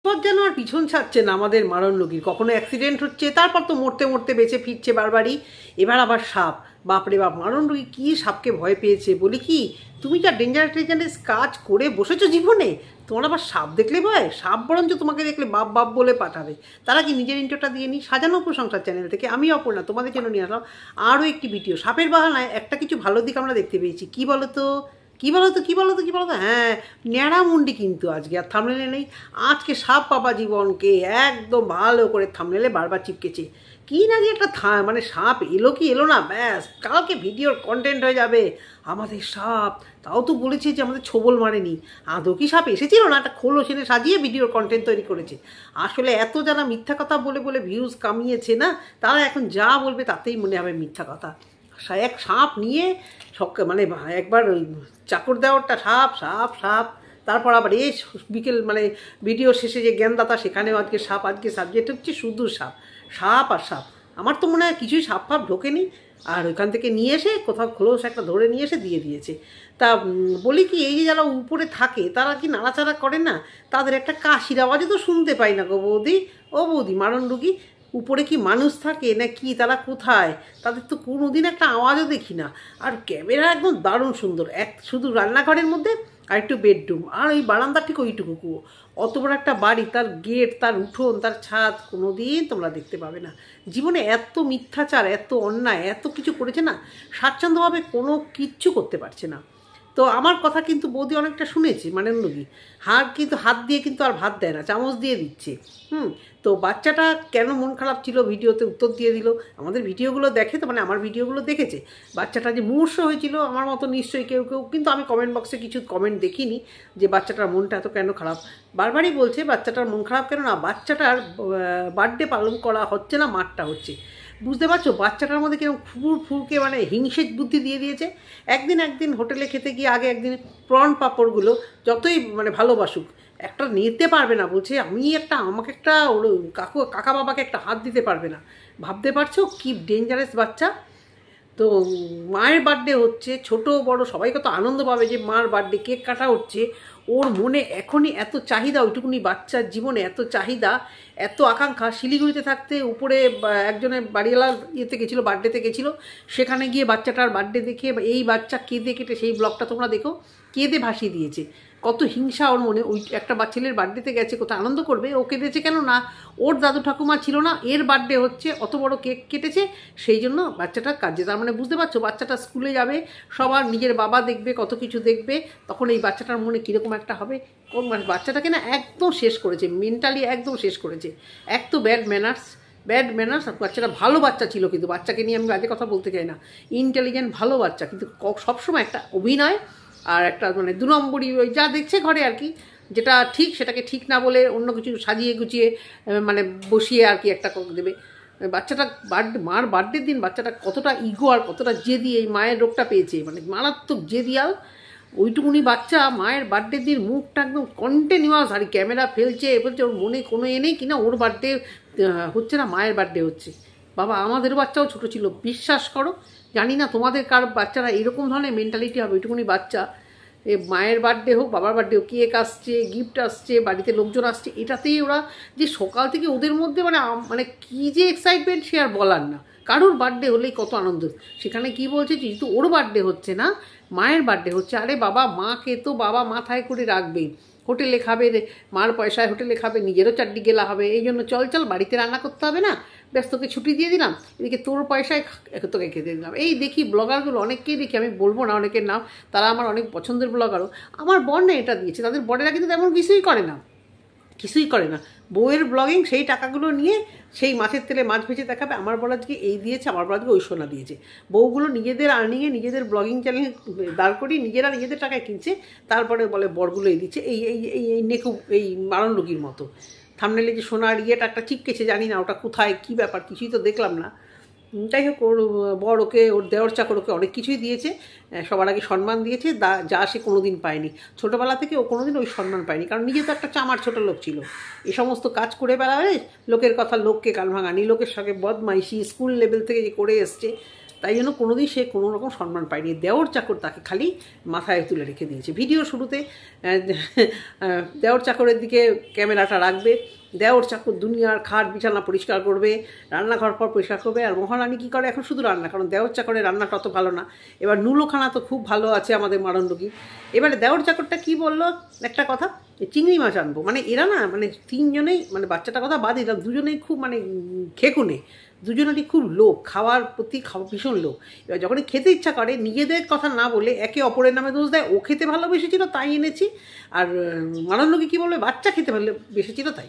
পর যেন আর পিছন ছাড়ছে না আমাদের মারণ রোগীর। কখনো অ্যাক্সিডেন্ট হচ্ছে, তারপর তো মরতে মরতে বেঁচে ফিরছে বারবারই। এবার আবার সাপ, বাপরে বাপ, মারণ রোগী কী সাপকে ভয় পেয়েছে। বলি কি, তুমি যা ডেঞ্জারাস কাজ করে বসেছো জীবনে, তোমার আবার সাপ দেখলে ভয়? সাপ বরঞ্চ তোমাকে দেখলে বাপ বাপ বলে পাঠাবে। তারা কি নিজের ইন্ট্রোটা দিয়ে নিই। সাজানো প্রশংসার চ্যানেল থেকে আমি অপর্ণা তোমাদের জন্য নিয়ে আসলাম আরও একটি ভিডিও। সাপের বাহানায় একটা কিছু ভালো দিক আমরা দেখতে পেয়েছি। কি বলো তো, হ্যাঁ, ন্যাড়া মুন্ডি কিন্তু আজকে আর থামনেলে নেই। আজকে সাপ পাপা জীবনকে একদম ভালো করে থামনেলে বারবার চিপকেছে। কি না যে একটা মানে সাপ এলো কি এলো না, ব্যাস কালকে ভিডিওর কন্টেন্ট হয়ে যাবে আমাদের সাপ। তাও তো বলেছে যে আমাদের ছোবল মারেনি। আদৌ কি সাপ এসেছিল না, একটা খোলো সেনে সাজিয়ে ভিডিওর কন্টেন্ট তৈরি করেছে। আসলে এত যারা মিথ্যা কথা বলে বলে ভিউজ কামিয়েছে না, তারা এখন যা বলবে তাতেই মনে হবে মিথ্যা কথা। এক সাপ নিয়ে মানে একবার ওই চাকর দেওয়ারটা সাপ সাপ সাপ, তারপর আবার এই বিকেল মানে ভিডিও শেষে যে জ্ঞানদাতা সেখানেও আজকে সাপ, আজকে সাবজেক্ট হচ্ছে শুধু সাপ সাপ আর সাপ। আমার তো মনে হয় কিছুই সাপ ফাপ ঢোকেনি, আর ওইখান থেকে নিয়ে এসে কোথাও খোলস একটা ধরে নিয়ে এসে দিয়ে দিয়েছে। তা বলি কি, এই যে যারা উপরে থাকে তারা কি নাড়াচাড়া করে না? তাদের একটা কাশির আওয়াজও তো শুনতে পাই না গো বৌদি। ও বৌদি, মারণ রুগী, উপরে কি মানুষ থাকে না কি, তারা কোথায়? তাদের তো কোনোদিন একটা আওয়াজও দেখি না। আর ক্যামেরা একদম দারুণ সুন্দর, শুধু রান্নাঘরের মধ্যে আর একটু বেডরুম আর ওই বারান্দা ঠিক ওইটুকু। অত বড় একটা বাড়ি, তার গেট, তার উঠোন, তার ছাদ কোনোদিন তোমরা দেখতে পাবে না। জীবনে এত মিথ্যাচার, এত অন্যায়, এত কিছু করেছে না, স্বাচ্ছন্দ্যভাবে কোনো কিচ্ছু করতে পারছে না। তো আমার কথা কিন্তু বৌদি অনেকটা শুনেছি, মানে রোগী কিন্তু হাত দিয়ে কিন্তু আর ভাত দেয় না, চামচ দিয়ে দিচ্ছে। তো বাচ্চাটা কেন মন খারাপ ছিল ভিডিওতে উত্তর দিয়ে দিল। আমাদের ভিডিওগুলো দেখে তো, মানে আমার ভিডিওগুলো দেখেছে। বাচ্চাটা যে মুমূর্ষ হয়েছিল আমার মতো নিশ্চয়ই কেউ কেউ, কিন্তু আমি কমেন্ট বক্সে কিছু কমেন্ট দেখিনি যে বাচ্চাটার মনটা এত কেন খারাপ। বারবারই বলছে বাচ্চাটার মন খারাপ কেন না, বাচ্চাটার বার্থডে পালন করা হচ্ছে না, মারটা হচ্ছে। বুঝতে পারছো বাচ্চাটার মধ্যে কিরকম ফুরকে মানে হিংসে বুদ্ধি দিয়ে দিয়েছে। একদিন হোটেলে খেতে গিয়ে আগে একদিন প্রন পাঁপড়গুলো যতই মানে ভালোবাসুক একটা নিতে পারবে না, বলছে আমাকে একটা কাকা বাবাকে একটা হাত দিতে পারবে না। ভাবতে পারছো কি ডেঞ্জারাস বাচ্চা। তো মায়ের বার্থডে হচ্ছে, ছোট বড় সবাই কত আনন্দ পাবে যে মার বার্থডে, কেক কাটা হচ্ছে। ওর মনে এখনই এত চাহিদা, ওইটুকুনি বাচ্চার জীবনে এত চাহিদা, এত আকাঙ্ক্ষা। শিলিগুড়িতে থাকতে উপরে একজনের বাড়িওয়ালার ইয়েতে গেছিলো, বার্থডেতে গেছিলো, সেখানে গিয়ে বাচ্চাটার বার্থডে দেখে এই বাচ্চা কেঁদে কেটে, সেই ব্লগটা তোমরা দেখো, কেঁদে ভাসিয়ে দিয়েছে। কত হিংসা ওর মনে। ওই একটা ছেলের বার্থডেতে গেছে, কোথাও আনন্দ করবে, ও কেঁদেছে কেন না, ওর দাদু ঠাকুমা ছিল না, এর বার্থডে হচ্ছে, অত বড় কেক কেটেছে, সেই জন্য বাচ্চাটার কাজে। তার মানে বুঝতে পারছো বাচ্চাটা স্কুলে যাবে, সবার নিজের বাবা দেখবে, কত কিছু দেখবে, তখন এই বাচ্চাটার মনে কীরকম একটা হবে। কোন বাচ্চাটাকে না একদম শেষ করেছে, মেন্টালি একদম শেষ করেছে। এক তো ব্যাড ম্যানার্স, বাচ্চাটা ভালো বাচ্চা ছিল, কিন্তু বাচ্চাকে নিয়ে আমি বাজে কথা বলতে চাই না, ইন্টেলিজেন্ট ভালো বাচ্চা, কিন্তু সবসময় একটা অভিনয় আর একটা মানে 2 নম্বরই, ওই যা দেখছে ঘরে আর কি, যেটা ঠিক সেটাকে ঠিক না বলে অন্য কিছু সাজিয়ে গুছিয়ে মানে বসিয়ে আর কি একটা দেবে। বাচ্চাটা মার বার্থডের দিন বাচ্চাটা কতটা ইগো আর কতটা জেদি, এই মায়ের রোগটা পেয়েছে, মানে মারাত্মক জেদিয়াল। ওইটুকুনি বাচ্চা মায়ের বার্থডের দিন মুখটা একদম কন্টিনিউয়াস, আর ক্যামেরা ফেলছে, ওর মনে কোনো নেই কিনা ওর বার্থডে হচ্ছে না, মায়ের বার্থডে হচ্ছে। বাবা, আমাদের বাচ্চাও ছোট ছিল, বিশ্বাস করো। জানি না তোমাদের কার বাচ্চারা এরকম ধরনের মেন্টালিটি হবে। ওইটুকুনি বাচ্চা মায়ের বার্থডে হোক, বাবার বার্থডে হোক, কেক আসছে, গিফট আসছে, বাড়িতে লোকজন আসছে, এটাতেই ওরা যে সকাল থেকে ওদের মধ্যে মানে কী যে এক্সাইটমেন্ট সে আর বলার না। কারোর বার্থডে হলেই কত আনন্দ। সেখানে কি বলছে, যেহেতু ওর বার্থডে হচ্ছে না, মায়ের বার্থডে হচ্ছে। আরে বাবা, মাকে তো বাবা মাথায় করে রাখবেই। হোটেলে খাবে, মার পয়সায় হোটেলে খাবে, নিজেরও চারটি গেলা হবে, এই জন্য চল বাড়িতে রান্না করতে হবে না, ব্যাস তোকে ছুটি দিয়ে দিলাম, এদিকে তোর পয়সায় তোকে খেতে দিলাম। এই দেখি ব্লগারগুলো অনেককেই দেখি, আমি বলবো না অনেকের নাম, তারা আমার অনেক পছন্দের ব্লগারও। আমার বর না এটা দিয়েছে, তাদের বরেরা কিন্তু তেমন কিছুই করে না। বউয়ের ব্লগিং, সেই টাকাগুলো নিয়ে সেই মাছের তেলে মাছ ভেজে দেখাবে, আমার বর আজকে এই দিয়েছে, আমার বর আজকে ওই সোনা দিয়েছে। বউগুলো নিজেদের আর্নিংয়ে নিজেদের ব্লগিং চ্যানেল দাঁড় করিয়ে নিজেরা নিজেদের টাকায় কিনছে, তারপরে বলে বরগুলো এই দিচ্ছে। এই নেকু, এই মারণ রোগীর মতো থামনেলে যে সোনার ইয়েটা একটা চিপকেছে, জানি না ওটা কোথায়, কী ব্যাপার, কিছুই তো দেখলাম না। যাই হোক, ওর বর ওকে, ওর দেওর চাকর ওকে অনেক কিছুই দিয়েছে, সবার আগে সম্মান দিয়েছে, যা সে কোনো দিন পায়নি। ছোটোবেলা থেকে ও কোনো দিন ওই সম্মান পায়নি, কারণ নিজে তো একটা চামার ছোটো লোক ছিল। এই সমস্ত কাজ করে বেড়াবে, লোকের কথা লোককে কান ভাঙানি, লোকের সঙ্গে বদমাইশি, স্কুল লেভেল থেকে যে করে এসছে, তাই জন্য কোনোদিন সে কোনো রকম সম্মান পায়নি। দেওর চাকর তাকে খালি মাথায় তুলে রেখে দিয়েছে। ভিডিও শুরুতে দেওর চাকরের দিকে ক্যামেরাটা রাখবে, দেওর চাকর দুনিয়ার খাট বিছানা পরিষ্কার করবে, রান্নাঘর পর পরিষ্কার করবে, আর মহারানী কী করে এখন শুধু রান্না, কারণ দেওর চাকরের রান্নাটা অত ভালো না। এবার নুলোখানা তো খুব ভালো আছে আমাদের মারণরোগী। এবারে দেওর চাকরটা কি বললো একটা কথা, চিংড়ি মাছ আনবো, মানে এরা না মানে তিনজনেই, মানে বাচ্চাটার কথা বাদ দিলাম, দুজনেই খুব মানে খেকুনে, দুজনেরই খুব লোভ, খাওয়ার প্রতি ভীষণ লোভ। এবার যখনই খেতে ইচ্ছা করে নিজেদের কথা না বলে একে অপরের নামে দোষ দেয়, ও খেতে ভালোবেসেছিল তাই এনেছি, আর মারণরোগী কী বলবে, বাচ্চা খেতে ভালোবেসেছিল তাই।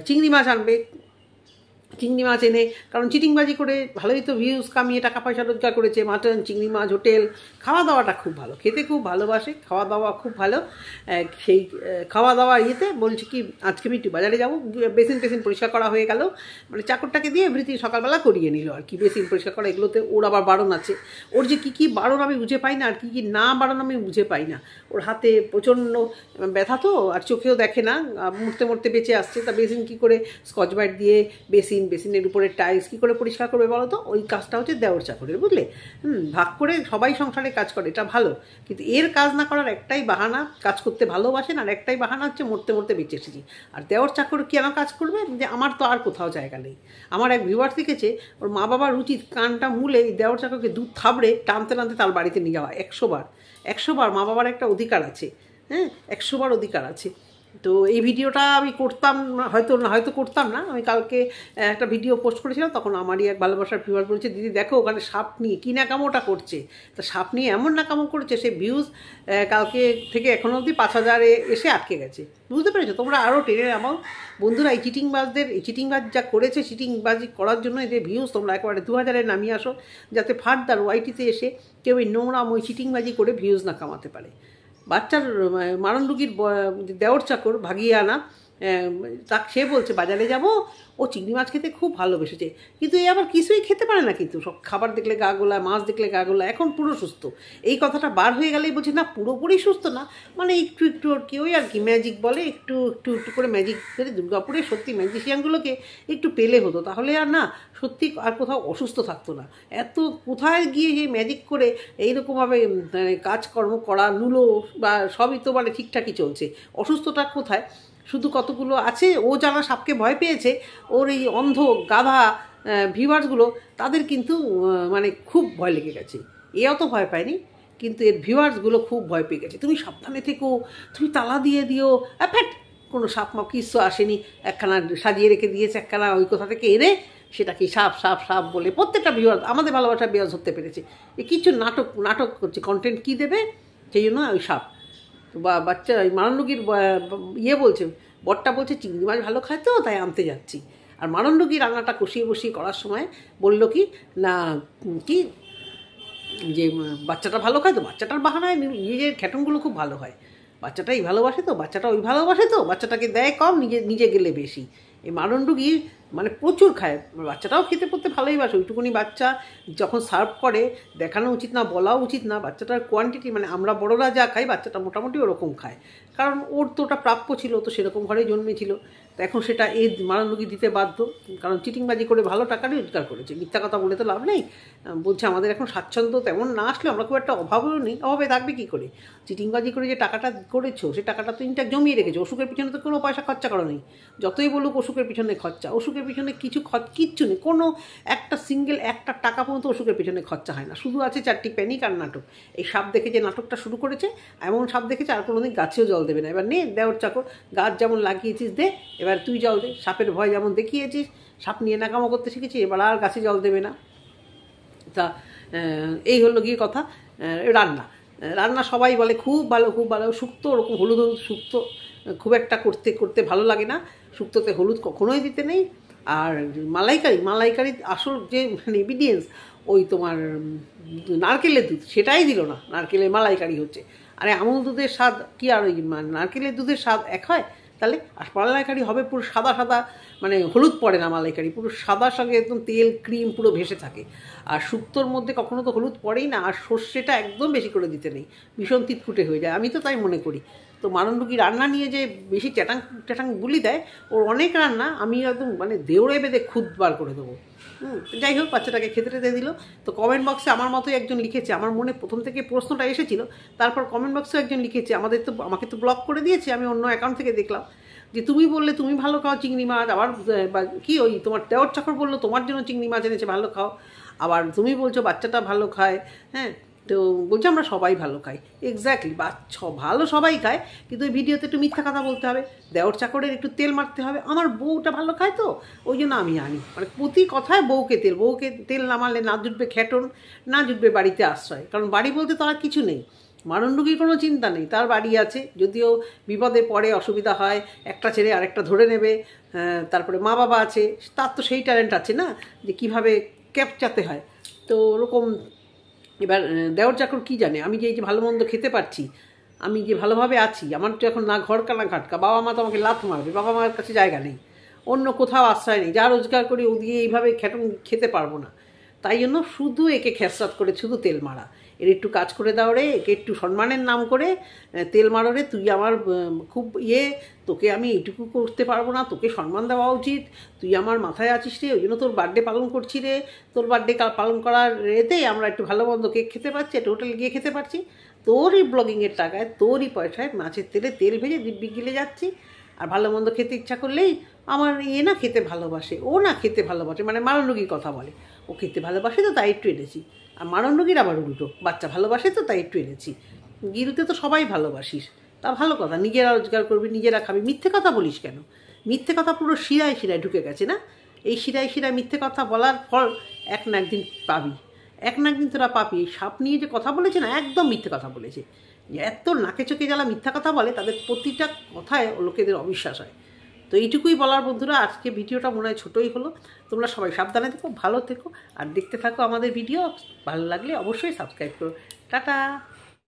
চিংড়ি মাছ আনবে, চিংড়ি মাছ এনে, কারণ চিটিংবাজি করে ভালোই তো ভিউজ কামিয়ে টাকা পয়সা রোজগার করেছে, মাটন, চিংড়ি মাছ, হোটেল, খাওয়া দাওয়াটা খুব ভালো, খেতে খুব ভালোবাসে, খাওয়া দাওয়া খুব ভালো। সেই খাওয়া দাওয়া ইয়েতে বলছে কি আজকে আমি একটু বাজারে যাবো, বেসিন টেসিন পরিষ্কার করা হয়ে গেল, মানে চাকরটাকে দিয়ে এভরিথিং সকালবেলা করিয়ে নিল আর কি। বেসিন পরিষ্কার করা, এগুলোতে ওর আবার বারণ আছে, ওর যে কী কী বারণ আমি বুঝে পাই না, আর কী কী না বারণ আমি বুঝে পাই না। ওর হাতে প্রচণ্ড ব্যথা তো, আর চোখেও দেখে না, মরতে মরতে বেঁচে আসছে, তা বেসিন কী করে স্কচ ব্রাইট দিয়ে বেসিনের উপরে টাইলস কী করে পরিষ্কার করবে বলো তো, ওই কাজটা হচ্ছে দেওর চাকরের, বুঝলে। ভাগ করে সবাই সংসারে কাজ করে, এটা ভালো, কিন্তু এর কাজ না করার একটাই বাহানা, কাজ করতে ভালোবাসেন, আর একটাই বাহানা হচ্ছে মরতে মরতে বেঁচে এসেছি। আর দেওর চাকর কেন কাজ করবে, যে আমার তো আর কোথাও জায়গা নেই। আমার এক ভিউয়ার শিখেছে, ওর মা বাবার উচিত কানটা মুলে দেওর চাকরকে দুধ থাবড়ে টানতে টানতে তার বাড়িতে নিয়ে যাওয়া 100 বার। মা বাবার একটা অধিকার আছে, 100 বার অধিকার আছে। তো এই ভিডিওটা আমি করতাম হয়তো করতাম না, আমি কালকে একটা ভিডিও পোস্ট করেছিলাম, তখন আমারই এক ভালোবাসার ভিউয়ার বলছে, দিদি দেখো ওখানে সাপ নিয়ে কী নাকামোটা করছে, তা সাপ নিয়ে এমন নাকামো করেছে, সে ভিউজ কালকে থেকে এখনও অবধি 5000 এসে আটকে গেছে। বুঝতে পেরেছো? তোমরা আরও টেনে নামাও বন্ধুরা, এই চিটিংবাজ যা করেছে, চিটিংবাজি করার জন্য এদের ভিউজ তোমরা একেবারে 2000 নামিয়ে আসো, যাতে ফার্দার ওয়াইটিতে এসে কেউ এই নোংরাম ওই চিটিংবাজি করে ভিউজ না কামাতে পারে। বাচ্চার মারণরোগীর দেওর চাকর ভাগিয়ে আনা, সে বলছে বাজারে যাব, ও চিংড়ি মাছ খেতে খুব ভালোবেসেছে, কিন্তু এ আবার কিছুই খেতে পারে না, কিন্তু সব খাবার দেখলে গা গোলা, মাছ দেখলে গা গোলা, এখন পুরো সুস্থ। এই কথাটা বার হয়ে গেলেই বলছে না পুরোপুরি সুস্থ না, মানে একটু একটু ওর কি ওই আর কি ম্যাজিক বলে, একটু একটু একটু করে ম্যাজিক করে। দুর্গাপুরে সত্যি ম্যাজিশিয়ানগুলোকে একটু পেলে হতো, তাহলে আর না সত্যি আর কোথাও অসুস্থ থাকতো না। এত কোথায় গিয়ে যে ম্যাজিক করে এইরকমভাবে কাজকর্ম করা, নুলো বা সবই তো মানে ঠিকঠাকই চলছে, অসুস্থতা কোথায়? শুধু কতগুলো আছে ও যারা সাপকে ভয় পেয়েছে, ওর এই অন্ধ গাধা ভিউয়ার্সগুলো, তাদের কিন্তু মানে খুব ভয় লেগে গেছে। এ অত ভয় পায়নি, কিন্তু এর ভিউয়ার্সগুলো খুব ভয় পেয়ে গেছে। তুমি সাবধানে থেকো, তুমি তালা দিয়ে দিও, ফ্যাট কোনো সাপ মাপ কিছু আসেনি, একখানা সাজিয়ে রেখে দিয়েছে, একখানা ওই কোথা থেকে এনে সেটাকে সাপ সাপ সাপ বলে প্রত্যেকটা ভিউয়ার্স আমাদের ভালোবাসার ভিউয়ার্স ধরতে পেরেছে। এ কিছু নাটক করছে, কন্টেন্ট কী দেবে সেই জন্য ওই সাপ। বা বাচ্চা মারণরোগীর বলছে, বরটা বলছে চিংড়ি মাছ ভালো খায় তো তাই আনতে যাচ্ছি, আর মারণরোগী রান্নাটা কষিয়ে বসিয়ে করার সময় বলল কি না কি যে বাচ্চাটা ভালো খায় তো, বাচ্চাটার বাহানায় নিজের খ্যাটনগুলো খুব ভালো হয়, বাচ্চাটাই ভালোবাসে তো, বাচ্চাটা ওই ভালোবাসে তো, বাচ্চাটাকে দেয় কম, নিজে গেলে বেশি। এই মারণরোগী মানে প্রচুর খায়, বাচ্চাটাও খেতে পড়তে ভালোই বাসে, ওইটুকুনি বাচ্চা যখন সার্ভ করে দেখানো উচিত না, বলাও উচিত না, বাচ্চাটার কোয়ান্টিটি মানে আমরা বড়রা যা খাই বাচ্চাটা মোটামুটি ওরকম খায়, কারণ ওর তো ওটা প্রাপ্য ছিল, তো সেরকম ঘরে জন্মেছিল, তো এখন সেটা এই মারণরোগী দিতে বাধ্য, কারণ চিটিংবাজি করে ভালো টাকা রোজগার করেছে। মিথ্যা কথা বলে তো লাভ নেই। বলছে আমাদের এখন স্বাচ্ছন্দ্য তেমন না আসলে আমরা খুব একটা অভাবও নেই, অভাবে থাকবে কী করে? চিটিংবাজি করে যে টাকাটা করেছো, সে টাকাটা তো ইনটাক জমিয়ে রেখেছো, অসুখের পিছনে তো কোনো পয়সা খরচা করো নেই। যতই বলুক অসুখের পিছনে খরচা, অসুখের পিছনে কিচ্ছু নেই, কোনো একটা টাকা পর্যন্ত অসুখের পিছনে খরচা হয় না, শুধু আছে 4টি প্যানিক আর নাটক। এই সাপ দেখে যে নাটকটা শুরু করেছে, এমন সাপ দেখেছে আর কোনোদিন গাছেও জল দেবে না। এবার নে দেওর চাকর, গাছ যেমন লাগিয়েছিস দে, এবার তুই জল দে, সাপের ভয় যেমন দেখিয়েছিস, সাপ নিয়ে নাকামো করতে শিখেছিস, এবার আর গাছে জল দেবে না। তা এই হলো গিয়ে কথা। রান্না সবাই বলে খুব ভালো, শুক্তো ওরকম হলুদ শুক্তো খুব একটা করতে ভালো লাগে না, শুক্তোতে হলুদ কখনোই দিতে নেই। আর মালাইকারি আসল যে মানে এভিডেন্স ওই তোমার নারকেলের দুধ, সেটাই দিল না, নারকেলের মালাইকারি হচ্ছে। আরে আমুল দুধের স্বাদ কি আর ওই নারকেলের দুধের স্বাদ এক হয়? তাহলে আর মালাইকারি হবে পুরো সাদা, মানে হলুদ পড়ে না মালাইকারি, পুরো সাদার সঙ্গে একদম তেল ক্রিম পুরো ভেসে থাকে। আর শুক্তোর মধ্যে কখনো তো হলুদ পড়েই না, আর সর্ষেটা একদম বেশি করে দিতে নেই, ভীষণ তিতকুটে হয়ে যায়, আমি তো তাই মনে করি। তো মারণরুগী রান্না নিয়ে যে বেশি ট্যাটাং বুলি দেয়, ওর অনেক রান্না আমি একদম মানে দেওড়ে বেঁধে খুদ বার করে দেবো। যাই হোক, বাচ্চাটাকে খেতে টেতে দিল। তো কমেন্ট বক্সে আমার মতোই একজন লিখেছে, আমার মনে প্রথম থেকে প্রশ্নটা এসেছিল, তারপর কমেন্ট বক্সেও একজন লিখেছে, আমাকে তো ব্লক করে দিয়েছে, আমি অন্য অ্যাকাউন্ট থেকে দেখলাম যে তুমি বললে তুমি ভালো খাও চিংড়ি মাছ, আবার কি ওই তোমার দেওর চাকর বললো তোমার জন্য চিংড়ি মাছ এনেছে ভালো খাও, আবার তুমি বলছো বাচ্চাটা ভালো খায়। হ্যাঁ, তো বলছে আমরা সবাই ভালো খাই। এক্স্যাক্টলি, ভালো সবাই খায়, কিন্তু ওই ভিডিওতে একটু মিথ্যা কথা বলতে হবে, দেওর চাকরের একটু তেল মারতে হবে, আমার বউটা ভালো খায় তো ওই জন্য আমি আনি। মানে প্রতি কথায় বউকে তেল না মারলে না জুটবে খ্যাটন, না জুটবে বাড়িতে আশ্রয়। কারণ বাড়ি বলতে তো আর কিছু নেই, মারণরুগীর কোনো চিন্তা নেই, তার বাড়ি আছে, যদিও বিপদে পড়ে অসুবিধা হয় একটা ছেড়ে আরেকটা ধরে নেবে, তারপরে মা বাবা আছে, তার তো সেই ট্যালেন্ট আছে না যে কীভাবে ক্যাপচাতে হয়। তো ওরকম এবার দেওর চাকর কী জানে আমি যে এই যে ভালো মন্দ খেতে পারছি, আমি যে ভালোভাবে আছি, আমার তো এখন না ঘরকা না ঘাটকা, বাবা মা তো আমাকে লাথ মারবে, বাবা মার কাছে জায়গা নেই, অন্য কোথাও আশ্রয় নেই, যা রোজগার করি ও দিয়ে এইভাবে খেতে পারবো না। তাই জন্য শুধু একে খেসরাত করে শুধু তেল মারা, এর একটু কাজ করে দাও রে, একে একটু সম্মানের নাম করে তেল মারো রে, তুই আমার খুব তোকে আমি এইটুকু করতে পারবো না, তোকে সম্মান দেওয়া উচিত, তুই আমার মাথায় আছিস রে, ওই জন্য তোর বার্থডে পালন করছি রে, তোর বার্থডে পালন করার এতেই আমরা একটু ভালো মন্দ কেক খেতে পারছি, একটা হোটেলে গিয়ে খেতে পারছি, তোরই ব্লগিংয়ের টাকায় তোরই পয়সায় মাছের তেলে তেল ভেজে দিব্যি গিলে যাচ্ছি। আর ভালো মন্দ খেতে ইচ্ছা করলেই আমার না খেতে ভালোবাসে, ও না খেতে ভালোবাসে, মানে মারণরুগীর কথা বলে, ও খেতে ভালোবাসে তো তাই একটু এনেছি, আর মারণরুগীর আবার উল্টো, বাচ্চা ভালোবাসে তো তাই একটু এনেছি। গিরুতে তো সবাই ভালোবাসিস, তা ভালো কথা, নিজেরা রোজগার করবি, নিজেরা খাবি, মিথ্যে কথা বলিস কেন? মিথ্যে কথা পুরো শিরায় শিরায় ঢুকে গেছে না, এই শিরায় শিরায় মিথ্যে কথা বলার ফল এক না একদিন পাবি, এক না একদিন তোরা পাবি। এই সাপ নিয়ে যে কথা বলেছে না, একদম মিথ্যে কথা বলেছে, যে এত নাকে চোখে যারা মিথ্যা কথা বলে তাদের প্রতিটা কথায় লোকেদের অবিশ্বাস হয়। তো এইটুকুই বলার বন্ধুরা, আজকে ভিডিওটা মনে হয় ছোটোই হলো, তোমরা সবাই সাবধানে থেকো, ভালো থেকো, আর দেখতে থাকো আমাদের ভিডিও, ভালো লাগলে অবশ্যই সাবস্ক্রাইব করো। টাটা।